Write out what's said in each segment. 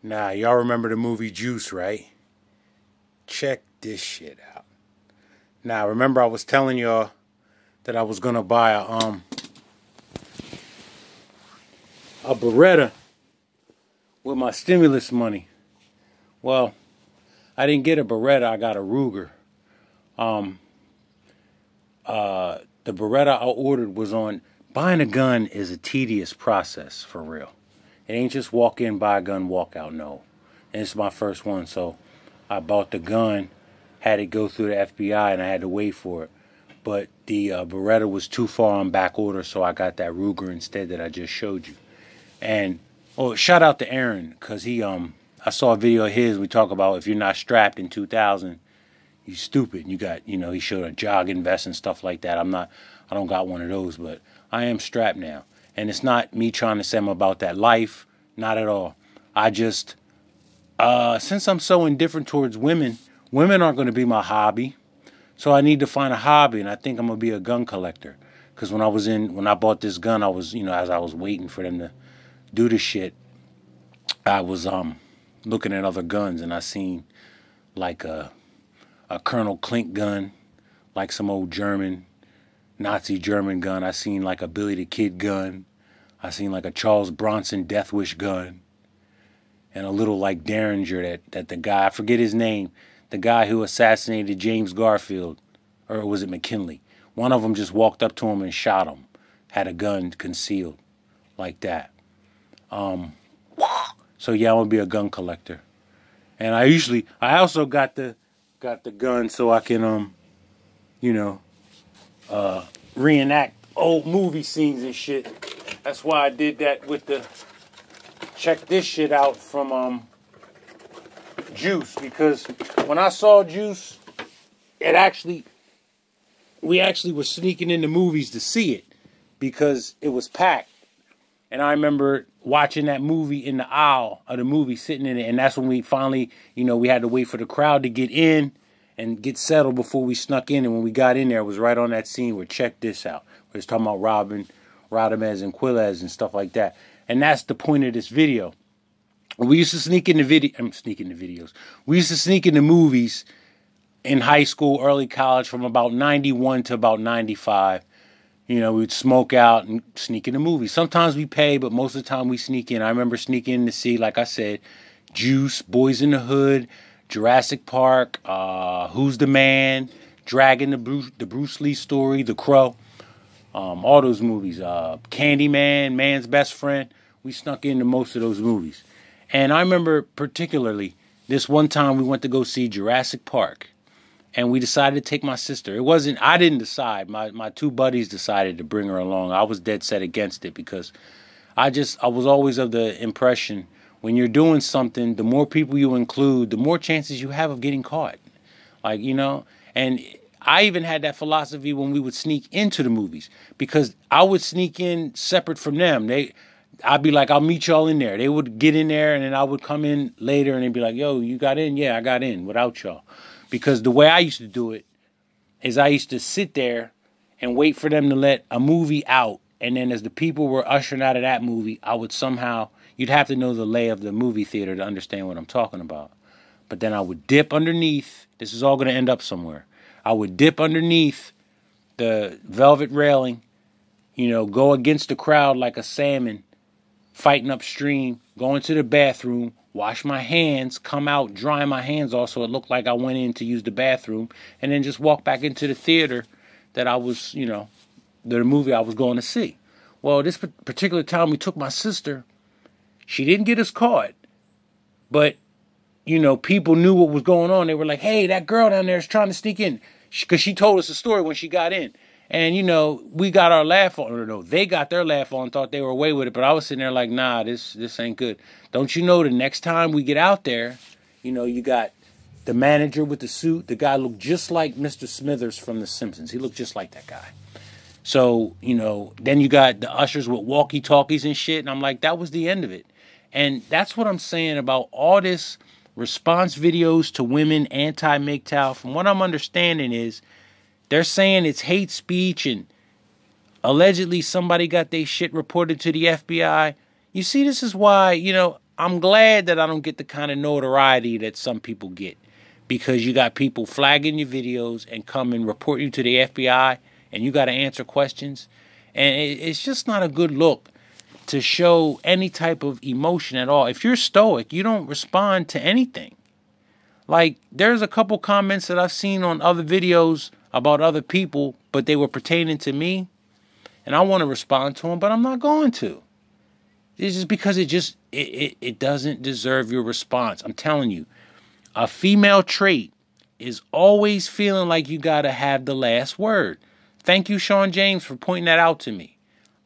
Nah, y'all remember the movie Juice, right? Check this shit out. Now, remember I was telling y'all that I was gonna buy a Beretta with my stimulus money. Well, I didn't get a Beretta, I got a Ruger. The Beretta I ordered was on... Buying a gun is a tedious process, for real. It ain't just walk in, buy a gun, walk out, no. And it's my first one, so I bought the gun, had it go through the FBI, and I had to wait for it. But the Beretta was too far on back order, so I got that Ruger instead that I just showed you. And, oh, shout out to Aaron, because I saw a video of his, we talk about if you're not strapped in 2000, you stupid. You got, he showed a jogging vest and stuff like that. I don't got one of those, but I am strapped now. And it's not me trying to say I'm about that life. Not at all. I just, since I'm so indifferent towards women aren't going to be my hobby. So I need to find a hobby, and I think I'm going to be a gun collector. Because when I bought this gun, I was, as I was waiting for them to do the shit, I was looking at other guns, and I seen like a Colonel Klink gun, like some old Nazi German gun. I seen like a Billy the Kid gun. I seen like a Charles Bronson Death Wish gun. And a little like Derringer that the guy, I forget his name, the guy who assassinated James Garfield, or was it McKinley? One of them just walked up to him and shot him. Had a gun concealed like that. So yeah, I'm gonna be a gun collector. And I also got the gun so I can reenact old movie scenes and shit. That's why I did that with the check this shit out from Juice, because when I saw Juice, we actually were sneaking into movies to see it because it was packed. And I remember watching that movie in the aisle of the movie, sitting in it, and that's when we finally, we had to wait for the crowd to get in and get settled before we snuck in. And when we got in there, it was right on that scene where check this out. Where it's talking about robbing Radamez and Quilez and stuff like that. And that's the point of this video. We used to sneak in the videos. We used to sneak in the movies in high school, early college, from about 91 to about 95. We'd smoke out and sneak in the movies. Sometimes we pay, but most of the time we sneak in. I remember sneaking in to see, like I said, Juice, Boys in the Hood, Jurassic Park, Who's the Man, Dragon, the Bruce Lee Story, The Crow, all those movies. Candyman, Man's Best Friend. We snuck into most of those movies. And I remember particularly this one time we went to go see Jurassic Park. And we decided to take my sister. I didn't decide. My two buddies decided to bring her along. I was dead set against it because I was always of the impression when you're doing something, the more people you include, the more chances you have of getting caught. And I even had that philosophy when we would sneak into the movies because I would sneak in separate from them. I'd be like, I'll meet y'all in there. They would get in there and then I would come in later and they'd be like, yo, you got in? Yeah, I got in without y'all. Because the way I used to do it is I used to sit there and wait for them to let a movie out. And then as the people were ushering out of that movie, I would somehow... You'd have to know the lay of the movie theater to understand what I'm talking about. But then I would dip underneath. This is all going to end up somewhere. I would dip underneath the velvet railing, go against the crowd like a salmon, fighting upstream, go into the bathroom, wash my hands, come out, dry my hands off so it looked like I went in to use the bathroom, and then just walk back into the theater that I was, the movie I was going to see. Well, this particular time we took my sister... She didn't get us caught, but, people knew what was going on. They were like, hey, that girl down there is trying to sneak in. Because she told us a story when she got in. And, we got our laugh on. No, they got their laugh on, thought they were away with it. But I was sitting there like, nah, this ain't good. Don't you know the next time we get out there, you got the manager with the suit. The guy looked just like Mr. Smithers from The Simpsons. He looked just like that guy. So, then you got the ushers with walkie-talkies and shit. And I'm like, that was the end of it. And that's what I'm saying about all this response videos to women, anti-MGTOW. From what I'm understanding is they're saying it's hate speech and allegedly somebody got their shit reported to the FBI. You see, this is why, I'm glad that I don't get the kind of notoriety that some people get, because you got people flagging your videos and come and report you to the FBI, and you got to answer questions. And it's just not a good look to show any type of emotion at all. If you're stoic, you don't respond to anything. Like, there's a couple comments that I've seen on other videos about other people, but they were pertaining to me, and I want to respond to them, but I'm not going to. It's just because it doesn't deserve your response. I'm telling you, a female trait is always feeling like you got to have the last word. Thank you, Sean James, for pointing that out to me.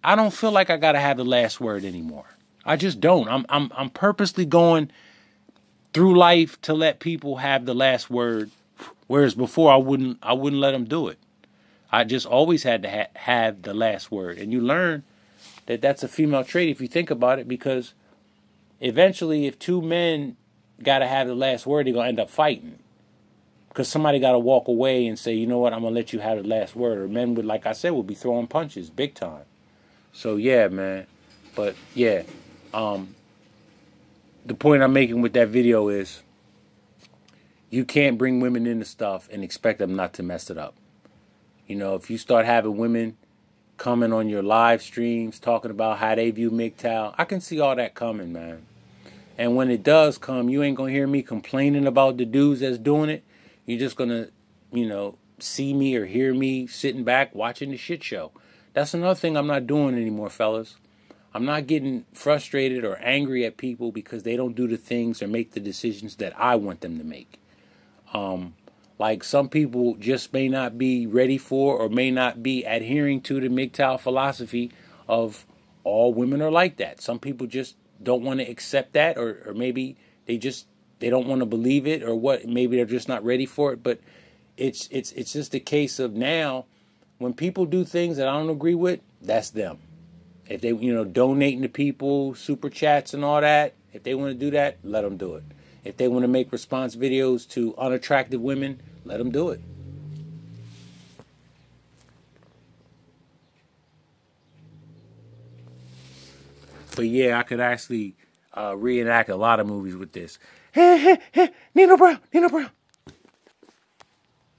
I don't feel like I got to have the last word anymore. I just don't. I'm purposely going through life to let people have the last word, whereas before I wouldn't let them do it. I just always had to have the last word. And you learn that that's a female trait if you think about it, because eventually if two men got to have the last word, they're going to end up fighting. Because somebody got to walk away and say, you know what, I'm going to let you have the last word. Or men would, like I said, would be throwing punches big time. So, yeah, man. But, yeah. The point I'm making with that video is you can't bring women into stuff and expect them not to mess it up. You know, if you start having women coming on your live streams talking about how they view MGTOW, I can see all that coming, man. And when it does come, you ain't going to hear me complaining about the dudes that's doing it. You're just going to, you know, see me or hear me sitting back watching the shit show. That's another thing I'm not doing anymore, fellas. I'm not getting frustrated or angry at people because they don't do the things or make the decisions that I want them to make. Like, some people just may not be ready for or may not be adhering to the MGTOW philosophy of all women are like that. Some people just don't want to accept that, or maybe they don't want to believe it, or what, maybe they're just not ready for it. But it's just a case of now, when people do things that I don't agree with, that's them. If they, you know, donating to people, super chats and all that, if they want to do that, let them do it. If they want to make response videos to unattractive women, let them do it. But yeah, I could actually reenact a lot of movies with this. Hey, Nino Brown, Nino Brown.